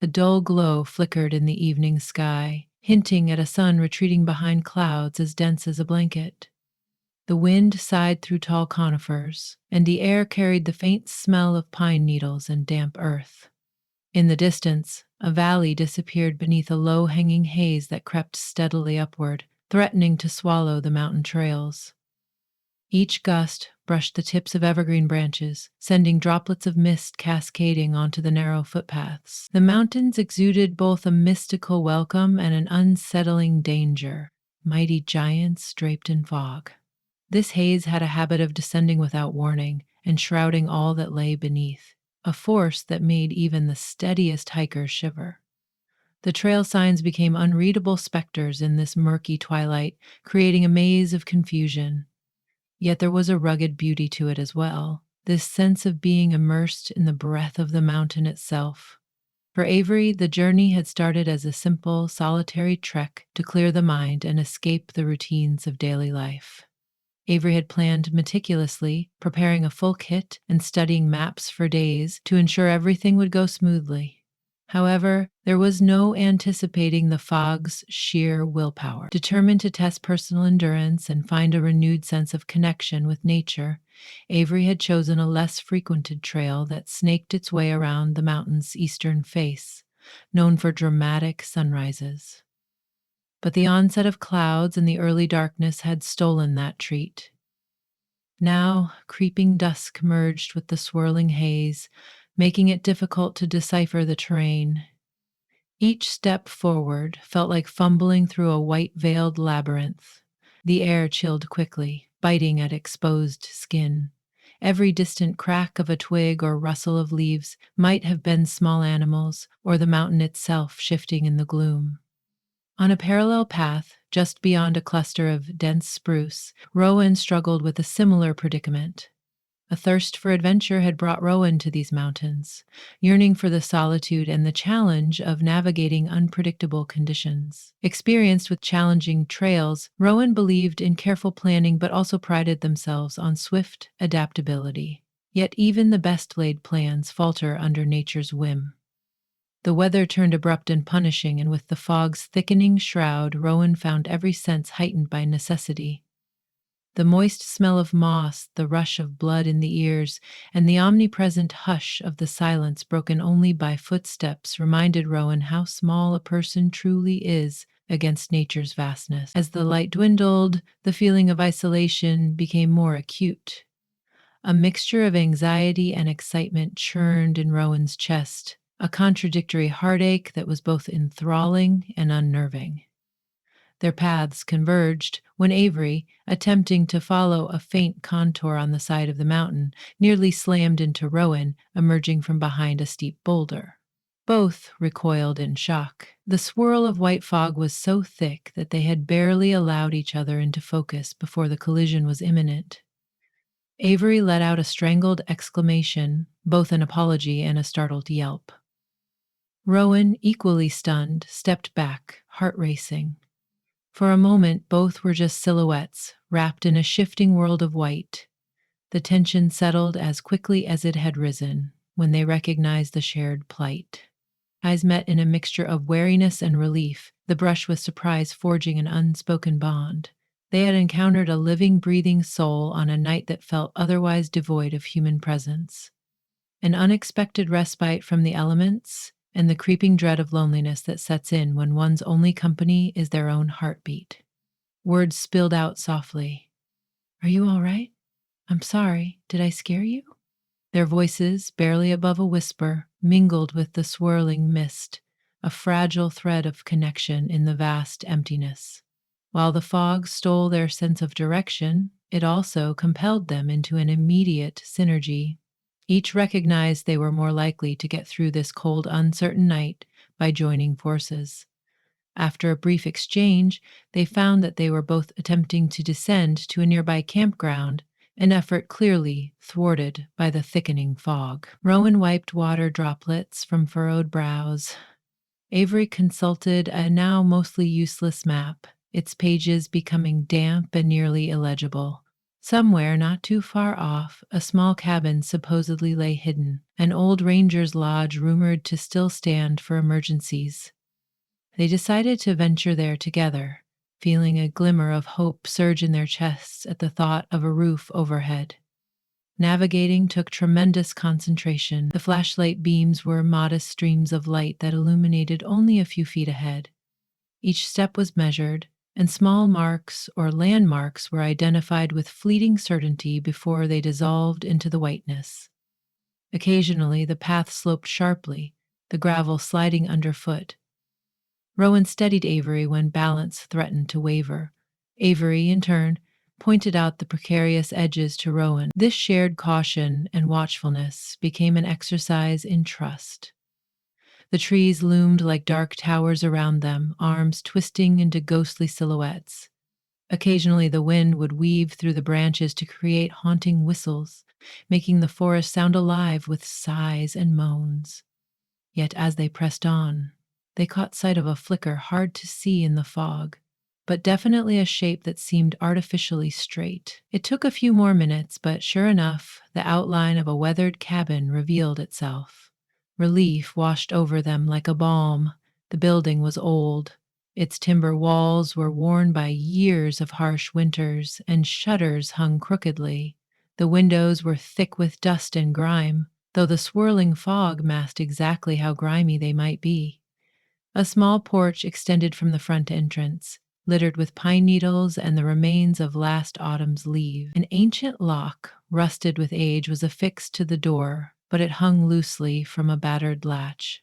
A dull glow flickered in the evening sky, hinting at a sun retreating behind clouds as dense as a blanket. The wind sighed through tall conifers, and the air carried the faint smell of pine needles and damp earth. In the distance, a valley disappeared beneath a low-hanging haze that crept steadily upward, threatening to swallow the mountain trails. Each gust brushed the tips of evergreen branches, sending droplets of mist cascading onto the narrow footpaths. The mountains exuded both a mystical welcome and an unsettling danger, mighty giants draped in fog. This haze had a habit of descending without warning and shrouding all that lay beneath, a force that made even the steadiest hikers shiver. The trail signs became unreadable specters in this murky twilight, creating a maze of confusion. Yet there was a rugged beauty to it as well, this sense of being immersed in the breath of the mountain itself. For Avery, the journey had started as a simple, solitary trek to clear the mind and escape the routines of daily life. Avery had planned meticulously, preparing a full kit and studying maps for days to ensure everything would go smoothly. However, there was no anticipating the fog's sheer willpower. Determined to test personal endurance and find a renewed sense of connection with nature, Avery had chosen a less frequented trail that snaked its way around the mountain's eastern face, known for dramatic sunrises. But the onset of clouds and the early darkness had stolen that treat. Now, creeping dusk merged with the swirling haze, making it difficult to decipher the terrain. Each step forward felt like fumbling through a white-veiled labyrinth. The air chilled quickly, biting at exposed skin. Every distant crack of a twig or rustle of leaves might have been small animals or the mountain itself shifting in the gloom. On a parallel path, just beyond a cluster of dense spruce, Rowan struggled with a similar predicament. A thirst for adventure had brought Rowan to these mountains, yearning for the solitude and the challenge of navigating unpredictable conditions. Experienced with challenging trails, Rowan believed in careful planning but also prided themselves on swift adaptability. Yet even the best-laid plans falter under nature's whim. The weather turned abrupt and punishing, and with the fog's thickening shroud, Rowan found every sense heightened by necessity. The moist smell of moss, the rush of blood in the ears, and the omnipresent hush of the silence broken only by footsteps reminded Rowan how small a person truly is against nature's vastness. As the light dwindled, the feeling of isolation became more acute. A mixture of anxiety and excitement churned in Rowan's chest, a contradictory heartache that was both enthralling and unnerving. Their paths converged when Avery, attempting to follow a faint contour on the side of the mountain, nearly slammed into Rowan, emerging from behind a steep boulder. Both recoiled in shock. The swirl of white fog was so thick that they had barely allowed each other into focus before the collision was imminent. Avery let out a strangled exclamation, both an apology and a startled yelp. Rowan, equally stunned, stepped back, heart racing. For a moment, both were just silhouettes, wrapped in a shifting world of white. The tension settled as quickly as it had risen, when they recognized the shared plight. Eyes met in a mixture of wariness and relief, the brush with surprise forging an unspoken bond. They had encountered a living, breathing soul on a night that felt otherwise devoid of human presence. An unexpected respite from the elements, and the creeping dread of loneliness that sets in when one's only company is their own heartbeat. Words spilled out softly. "Are you all right? I'm sorry. Did I scare you?" Their voices, barely above a whisper, mingled with the swirling mist, a fragile thread of connection in the vast emptiness. While the fog stole their sense of direction, it also compelled them into an immediate synergy. Each recognized they were more likely to get through this cold, uncertain night by joining forces. After a brief exchange, they found that they were both attempting to descend to a nearby campground, an effort clearly thwarted by the thickening fog. Rowan wiped water droplets from furrowed brows. Avery consulted a now mostly useless map, its pages becoming damp and nearly illegible. Somewhere not too far off, a small cabin supposedly lay hidden, an old ranger's lodge rumored to still stand for emergencies. They decided to venture there together, feeling a glimmer of hope surge in their chests at the thought of a roof overhead. Navigating took tremendous concentration. The flashlight beams were modest streams of light that illuminated only a few feet ahead. Each step was measured, and small marks or landmarks were identified with fleeting certainty before they dissolved into the whiteness. Occasionally, the path sloped sharply, the gravel sliding underfoot. Rowan steadied Avery when balance threatened to waver. Avery, in turn, pointed out the precarious edges to Rowan. This shared caution and watchfulness became an exercise in trust. The trees loomed like dark towers around them, arms twisting into ghostly silhouettes. Occasionally, the wind would weave through the branches to create haunting whistles, making the forest sound alive with sighs and moans. Yet as they pressed on, they caught sight of a flicker hard to see in the fog, but definitely a shape that seemed artificially straight. It took a few more minutes, but sure enough, the outline of a weathered cabin revealed itself. Relief washed over them like a balm. The building was old. Its timber walls were worn by years of harsh winters, and shutters hung crookedly. The windows were thick with dust and grime, though the swirling fog masked exactly how grimy they might be. A small porch extended from the front entrance, littered with pine needles and the remains of last autumn's leaves. An ancient lock, rusted with age, was affixed to the door, but it hung loosely from a battered latch.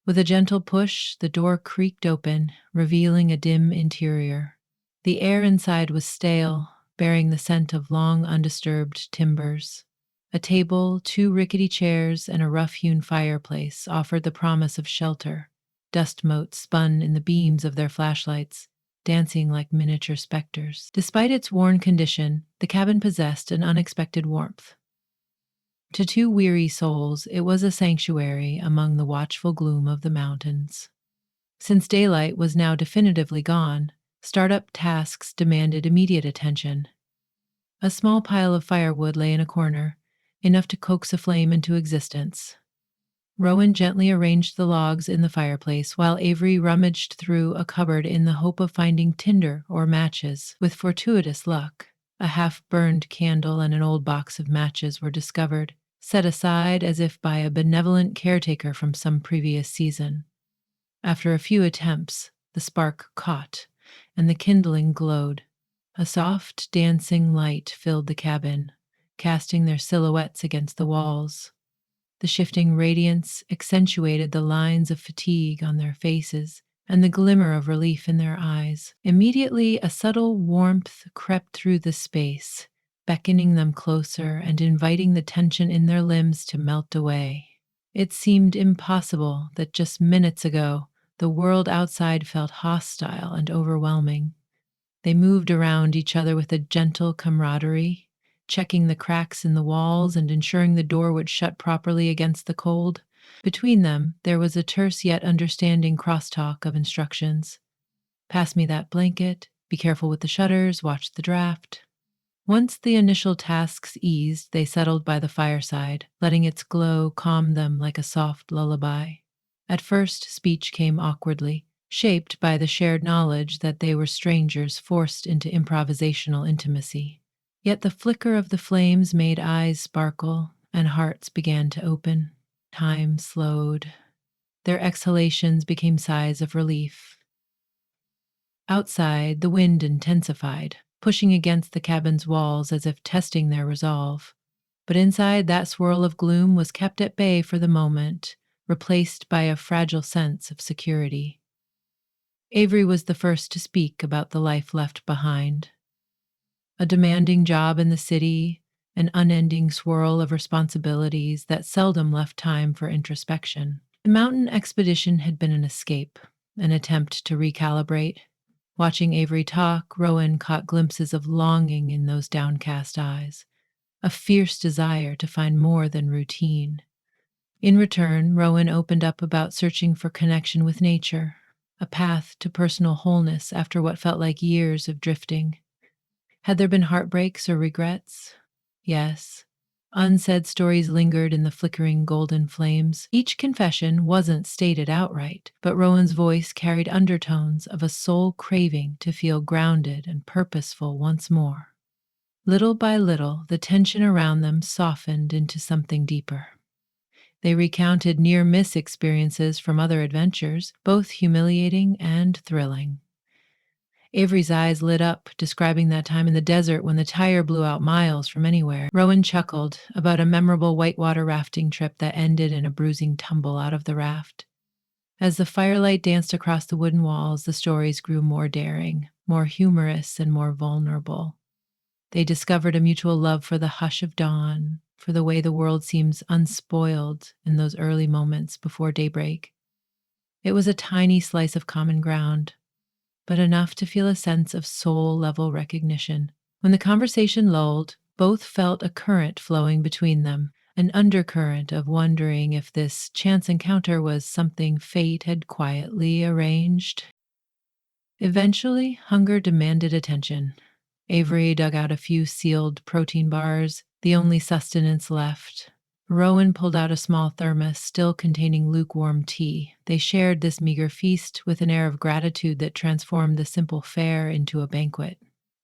With a gentle push, the door creaked open, revealing a dim interior. The air inside was stale, bearing the scent of long undisturbed timbers. A table, two rickety chairs, and a rough-hewn fireplace offered the promise of shelter. Dust motes spun in the beams of their flashlights, dancing like miniature specters. Despite its worn condition, the cabin possessed an unexpected warmth. To two weary souls, it was a sanctuary among the watchful gloom of the mountains. Since daylight was now definitively gone, startup tasks demanded immediate attention. A small pile of firewood lay in a corner, enough to coax a flame into existence. Rowan gently arranged the logs in the fireplace while Avery rummaged through a cupboard in the hope of finding tinder or matches. With fortuitous luck, a half-burned candle and an old box of matches were discovered, set aside as if by a benevolent caretaker from some previous season. After a few attempts, the spark caught, and the kindling glowed. A soft, dancing light filled the cabin, casting their silhouettes against the walls. The shifting radiance accentuated the lines of fatigue on their faces and the glimmer of relief in their eyes. Immediately, a subtle warmth crept through the space, beckoning them closer and inviting the tension in their limbs to melt away. It seemed impossible that just minutes ago, the world outside felt hostile and overwhelming. They moved around each other with a gentle camaraderie, checking the cracks in the walls and ensuring the door would shut properly against the cold. Between them, there was a terse yet understanding crosstalk of instructions. Pass me that blanket, be careful with the shutters, watch the draft. Once the initial tasks eased, they settled by the fireside, letting its glow calm them like a soft lullaby. At first, speech came awkwardly, shaped by the shared knowledge that they were strangers forced into improvisational intimacy. Yet the flicker of the flames made eyes sparkle, and hearts began to open. Time slowed. Their exhalations became sighs of relief. Outside, the wind intensified, pushing against the cabin's walls as if testing their resolve. But inside, that swirl of gloom was kept at bay for the moment, replaced by a fragile sense of security. Avery was the first to speak about the life left behind. A demanding job in the city, an unending swirl of responsibilities that seldom left time for introspection. The mountain expedition had been an escape, an attempt to recalibrate. Watching Avery talk, Rowan caught glimpses of longing in those downcast eyes, a fierce desire to find more than routine. In return, Rowan opened up about searching for connection with nature, a path to personal wholeness after what felt like years of drifting. Had there been heartbreaks or regrets? Yes. Unsaid stories lingered in the flickering golden flames. Each confession wasn't stated outright, but Rowan's voice carried undertones of a soul craving to feel grounded and purposeful once more. Little by little, the tension around them softened into something deeper. They recounted near miss experiences from other adventures, both humiliating and thrilling. Avery's eyes lit up, describing that time in the desert when the tire blew out miles from anywhere. Rowan chuckled about a memorable whitewater rafting trip that ended in a bruising tumble out of the raft. As the firelight danced across the wooden walls, the stories grew more daring, more humorous, and more vulnerable. They discovered a mutual love for the hush of dawn, for the way the world seems unspoiled in those early moments before daybreak. It was a tiny slice of common ground, but enough to feel a sense of soul level recognition. When the conversation lulled, both felt a current flowing between them, an undercurrent of wondering if this chance encounter was something fate had quietly arranged. Eventually, hunger demanded attention. Avery dug out a few sealed protein bars, the only sustenance left. Rowan pulled out a small thermos still containing lukewarm tea. They shared this meager feast with an air of gratitude that transformed the simple fare into a banquet.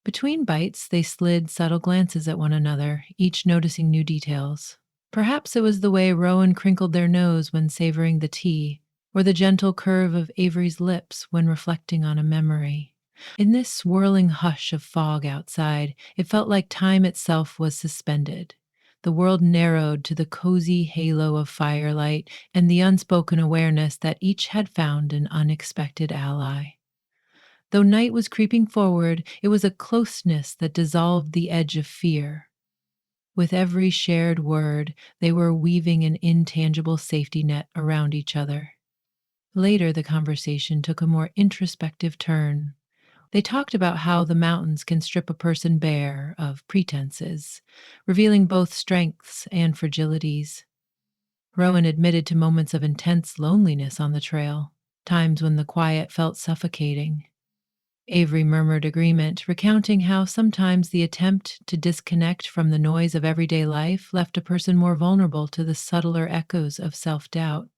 Between bites, they slid subtle glances at one another, each noticing new details. Perhaps it was the way Rowan crinkled their nose when savoring the tea, or the gentle curve of Avery's lips when reflecting on a memory. In this swirling hush of fog outside, it felt like time itself was suspended. The world narrowed to the cozy halo of firelight and the unspoken awareness that each had found an unexpected ally. Though night was creeping forward, it was a closeness that dissolved the edge of fear. With every shared word, they were weaving an intangible safety net around each other. Later, the conversation took a more introspective turn. They talked about how the mountains can strip a person bare of pretenses, revealing both strengths and fragilities. Rowan admitted to moments of intense loneliness on the trail, times when the quiet felt suffocating. Avery murmured agreement, recounting how sometimes the attempt to disconnect from the noise of everyday life left a person more vulnerable to the subtler echoes of self-doubt.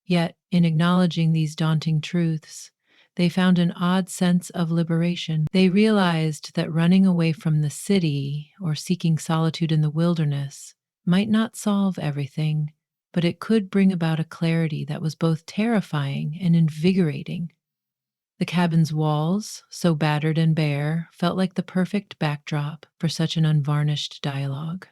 Yet, in acknowledging these daunting truths, they found an odd sense of liberation. They realized that running away from the city or seeking solitude in the wilderness might not solve everything, but it could bring about a clarity that was both terrifying and invigorating. The cabin's walls, so battered and bare, felt like the perfect backdrop for such an unvarnished dialogue.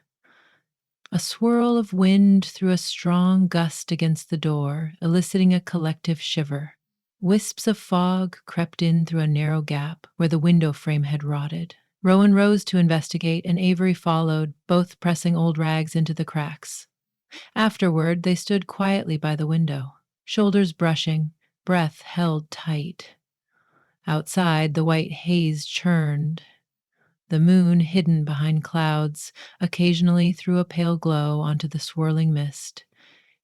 A swirl of wind threw a strong gust against the door, eliciting a collective shiver. Wisps of fog crept in through a narrow gap where the window frame had rotted. Rowan rose to investigate, and Avery followed, both pressing old rags into the cracks. Afterward, they stood quietly by the window, shoulders brushing, breath held tight. Outside, the white haze churned. The moon, hidden behind clouds, occasionally threw a pale glow onto the swirling mist,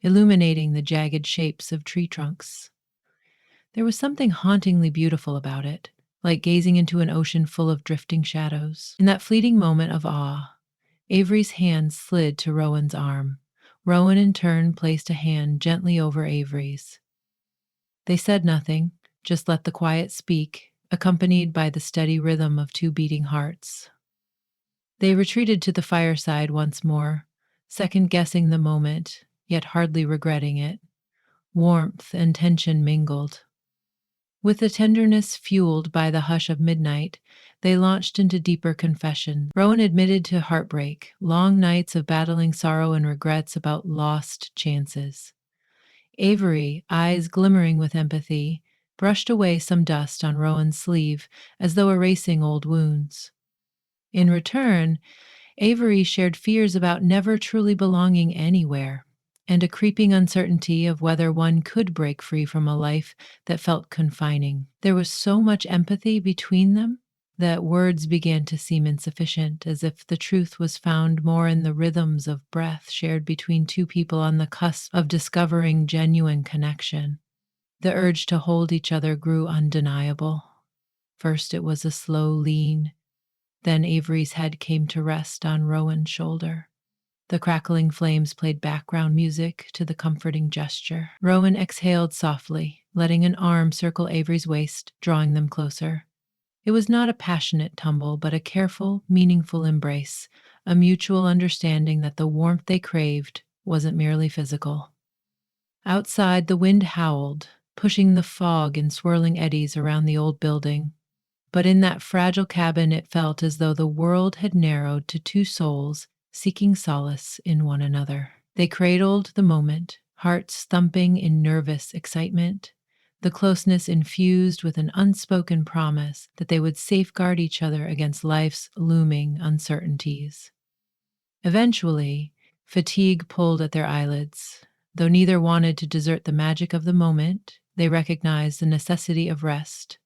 illuminating the jagged shapes of tree trunks. There was something hauntingly beautiful about it, like gazing into an ocean full of drifting shadows. In that fleeting moment of awe, Avery's hand slid to Rowan's arm. Rowan in turn placed a hand gently over Avery's. They said nothing, just let the quiet speak, accompanied by the steady rhythm of two beating hearts. They retreated to the fireside once more, second-guessing the moment, yet hardly regretting it. Warmth and tension mingled. With the tenderness fueled by the hush of midnight, they launched into deeper confession. Rowan admitted to heartbreak, long nights of battling sorrow and regrets about lost chances. Avery, eyes glimmering with empathy, brushed away some dust on Rowan's sleeve as though erasing old wounds. In return, Avery shared fears about never truly belonging anywhere, and a creeping uncertainty of whether one could break free from a life that felt confining. There was so much empathy between them that words began to seem insufficient, as if the truth was found more in the rhythms of breath shared between two people on the cusp of discovering genuine connection. The urge to hold each other grew undeniable. First it was a slow lean, Then Avery's head came to rest on Rowan's shoulder. The crackling flames played background music to the comforting gesture. Rowan exhaled softly, letting an arm circle Avery's waist, drawing them closer. It was not a passionate tumble, but a careful, meaningful embrace, a mutual understanding that the warmth they craved wasn't merely physical. Outside, the wind howled, pushing the fog in swirling eddies around the old building. But in that fragile cabin, it felt as though the world had narrowed to two souls seeking solace in one another. They cradled the moment, hearts thumping in nervous excitement, the closeness infused with an unspoken promise that they would safeguard each other against life's looming uncertainties. Eventually, fatigue pulled at their eyelids. Though neither wanted to desert the magic of the moment, they recognized the necessity of rest.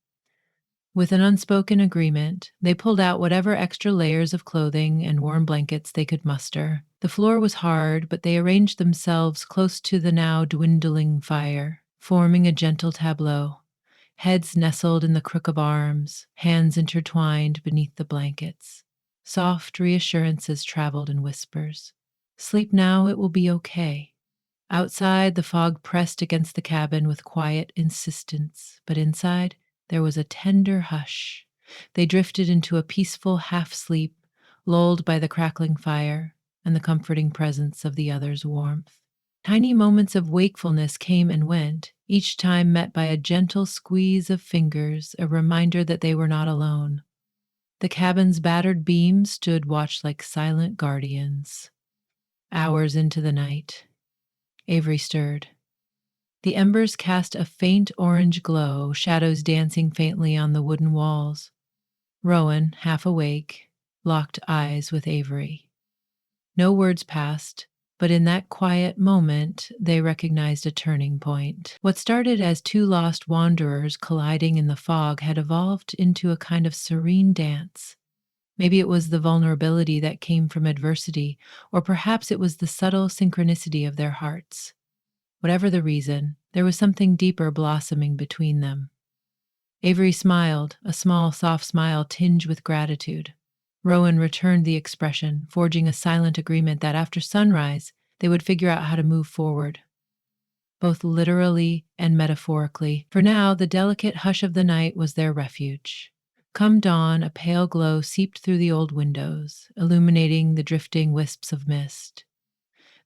With an unspoken agreement, they pulled out whatever extra layers of clothing and warm blankets they could muster. The floor was hard, but they arranged themselves close to the now dwindling fire, forming a gentle tableau. Heads nestled in the crook of arms, hands intertwined beneath the blankets. Soft reassurances traveled in whispers. Sleep now, it will be okay. Outside, the fog pressed against the cabin with quiet insistence, but inside, there was a tender hush. They drifted into a peaceful half sleep, lulled by the crackling fire and the comforting presence of the other's warmth. Tiny moments of wakefulness came and went, each time met by a gentle squeeze of fingers, a reminder that they were not alone. The cabin's battered beams stood watch like silent guardians. Hours into the night, Avery stirred. The embers cast a faint orange glow, shadows dancing faintly on the wooden walls. Rowan, half awake, locked eyes with Avery. No words passed, but in that quiet moment, they recognized a turning point. What started as two lost wanderers colliding in the fog had evolved into a kind of serene dance. Maybe it was the vulnerability that came from adversity, or perhaps it was the subtle synchronicity of their hearts. Whatever the reason, there was something deeper blossoming between them. Avery smiled, a small, soft smile tinged with gratitude. Rowan returned the expression, forging a silent agreement that after sunrise, they would figure out how to move forward, both literally and metaphorically. For now, the delicate hush of the night was their refuge. Come dawn, a pale glow seeped through the old windows, illuminating the drifting wisps of mist.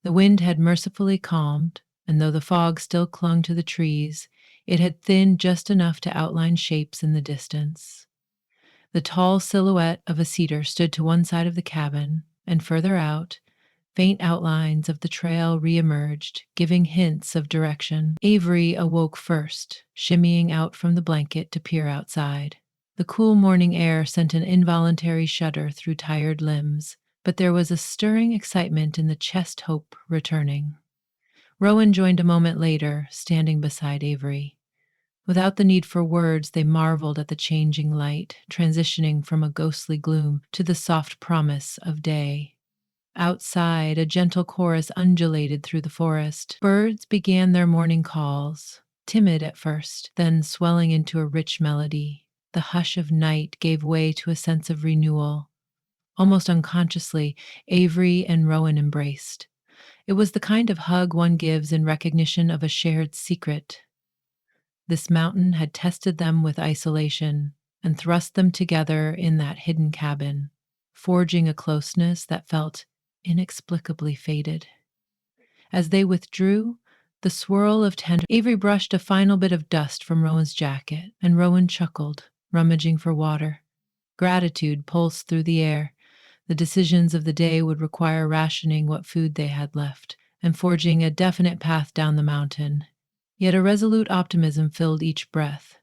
The wind had mercifully calmed, and though the fog still clung to the trees, it had thinned just enough to outline shapes in the distance. The tall silhouette of a cedar stood to one side of the cabin, and further out, faint outlines of the trail reemerged, giving hints of direction. Avery awoke first, shimmying out from the blanket to peer outside. The cool morning air sent an involuntary shudder through tired limbs, but there was a stirring excitement in the chest, hope returning. Rowan joined a moment later, standing beside Avery. Without the need for words, they marveled at the changing light, transitioning from a ghostly gloom to the soft promise of day. Outside, a gentle chorus undulated through the forest. Birds began their morning calls, timid at first, then swelling into a rich melody. The hush of night gave way to a sense of renewal. Almost unconsciously, Avery and Rowan embraced. It was the kind of hug one gives in recognition of a shared secret. This mountain had tested them with isolation and thrust them together in that hidden cabin, forging a closeness that felt inexplicably faded. As they withdrew, the swirl of tender Avery brushed a final bit of dust from Rowan's jacket, and Rowan chuckled, rummaging for water. Gratitude pulsed through the air. The decisions of the day would require rationing what food they had left and forging a definite path down the mountain. Yet a resolute optimism filled each breath.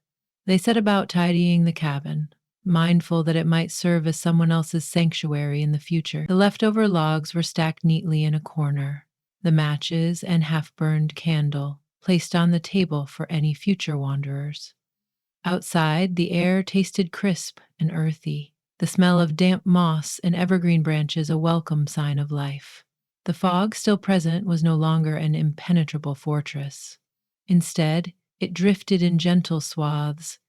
They set about tidying the cabin, mindful that it might serve as someone else's sanctuary in the future. The leftover logs were stacked neatly in a corner, the matches and half-burned candle placed on the table for any future wanderers. Outside, the air tasted crisp and earthy, the smell of damp moss and evergreen branches a welcome sign of life. The fog, still present, was no longer an impenetrable fortress. Instead, it drifted in gentle swaths,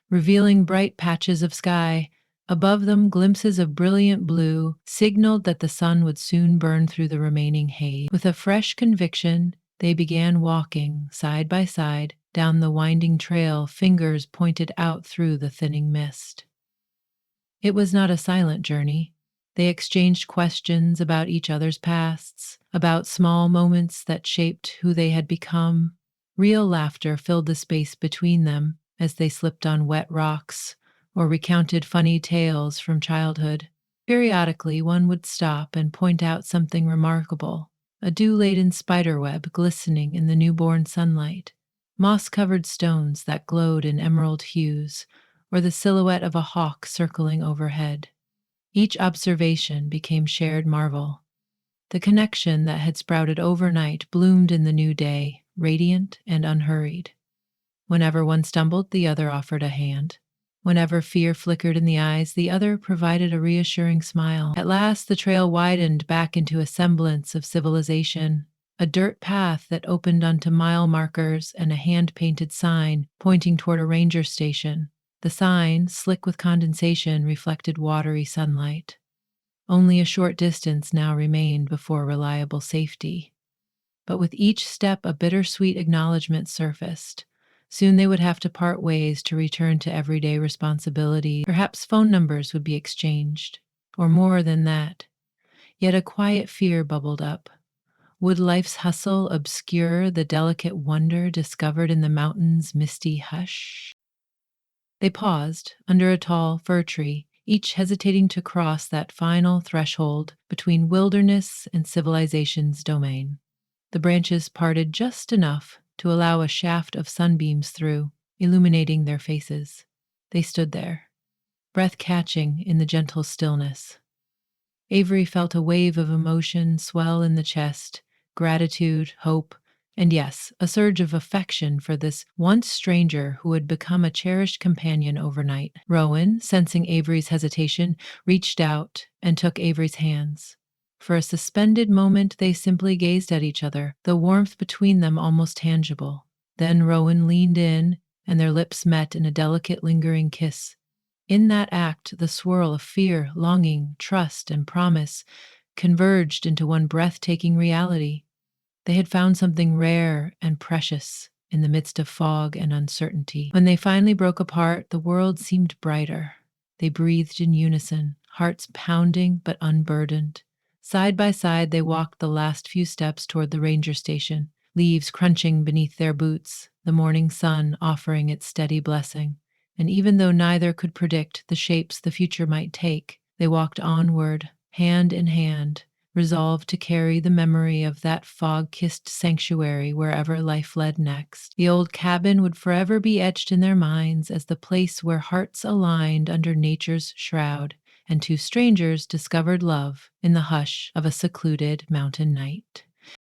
revealing bright patches of sky, Above them, glimpses of brilliant blue signaled that the sun would soon burn through the remaining haze. With a fresh conviction, they began walking, side by side, down the winding trail, fingers pointed out through the thinning mist. It was not a silent journey. They exchanged questions about each other's pasts, about small moments that shaped who they had become. Real laughter filled the space between them as they slipped on wet rocks or recounted funny tales from childhood. Periodically, one would stop and point out something remarkable: a dew laden spiderweb glistening in the newborn sunlight, moss covered stones that glowed in emerald hues, or the silhouette of a hawk circling overhead. Each observation became shared marvel. The connection that had sprouted overnight bloomed in the new day, radiant and unhurried. Whenever one stumbled, the other offered a hand. Whenever fear flickered in the eyes, the other provided a reassuring smile. At last, the trail widened back into a semblance of civilization, a dirt path that opened onto mile markers and a hand-painted sign pointing toward a ranger station. The sign, slick with condensation, reflected watery sunlight. Only a short distance now remained before reliable safety. But with each step, a bittersweet acknowledgement surfaced. Soon they would have to part ways to return to everyday responsibility. Perhaps phone numbers would be exchanged, or more than that. Yet a quiet fear bubbled up. Would life's hustle obscure the delicate wonder discovered in the mountain's misty hush? They paused under a tall fir tree, each hesitating to cross that final threshold between wilderness and civilization's domain. The branches parted just enough to allow a shaft of sunbeams through, illuminating their faces. They stood there, breath catching in the gentle stillness. Avery felt a wave of emotion swell in the chest: gratitude, hope, and yes, a surge of affection for this once stranger who had become a cherished companion overnight. Rowan, sensing Avery's hesitation, reached out and took Avery's hands. For a suspended moment, they simply gazed at each other, the warmth between them almost tangible. Then Rowan leaned in, and their lips met in a delicate, lingering kiss. In that act, the swirl of fear, longing, trust, and promise converged into one breathtaking reality. They had found something rare and precious in the midst of fog and uncertainty. When they finally broke apart, the world seemed brighter. They breathed in unison, hearts pounding but unburdened. Side by side, they walked the last few steps toward the ranger station, leaves crunching beneath their boots, the morning sun offering its steady blessing. And even though neither could predict the shapes the future might take, they walked onward, hand in hand, resolved to carry the memory of that fog-kissed sanctuary wherever life led next. The old cabin would forever be etched in their minds as the place where hearts aligned under nature's shroud, and two strangers discovered love in the hush of a secluded mountain night.